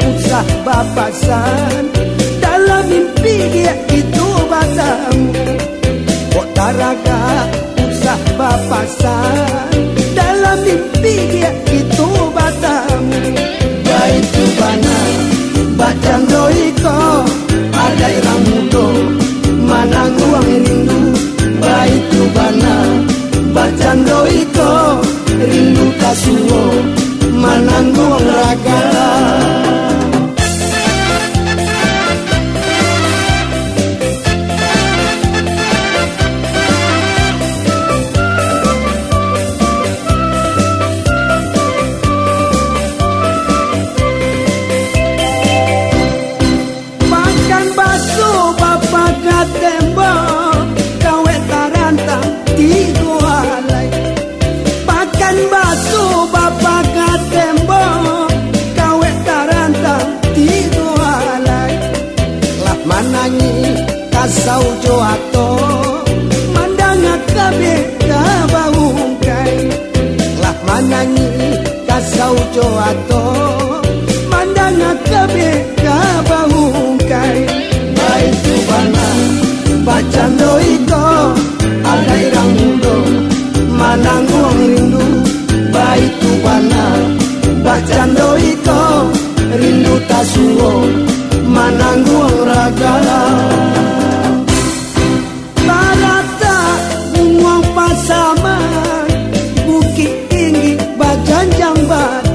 usah bapasan. Dalam mimpi dia itu batamu. Kok taraga usah bapasan. Dalam mimpi dia itu batamu. Baitu bana bacang doiko ada irang mudo manangguang rindu. Baitu bana bacang doiko rindu kasuo manangguang ragala. Tembok kawe tarantang di gualai. Pakan basuh bapak ke tembok kawe tarantang di gualai. Lah manangi kasau joato mandangat kabe kabahungkai. Lah manangi kasau joato mandangat kabe kabahungkai. Baitu bana bacang doiko ada irang mudo manangguang rindu. Baitu bana bacang doiko rindu tasuo manangguang ragala. Barata bunguang pasaman bukit tinggi bajanjang batu.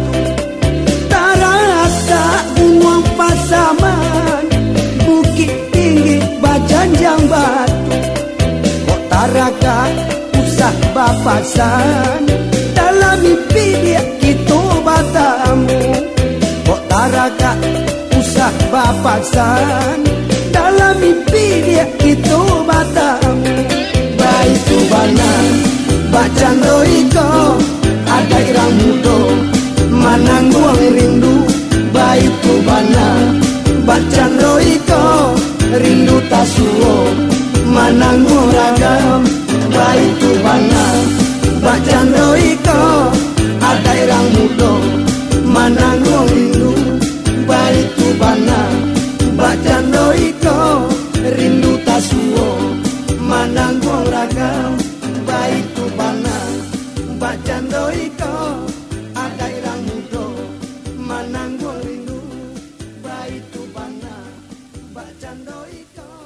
Tarata bunguang pasaman bukit tinggi bajanjang batu. Kok taraka usah bapasan. Dalam mimpi dia itu batamu. Kok taraka usah bapasan. Dalam mimpi dia itu batamu. Baitu bana bacang doiko ada irang mudo manangguang rindu. Baitu bana bacang doiko rindu tasuo manangguang ragam. Baitu bana bacang doiko ada irang mudo manangguang rindu. Baitu bana bacang doiko rindu tasuo manangguang ragam. Baitu bana bacang doiko ada irang mudo manangguang rindu. Baitu bana bacang doiko.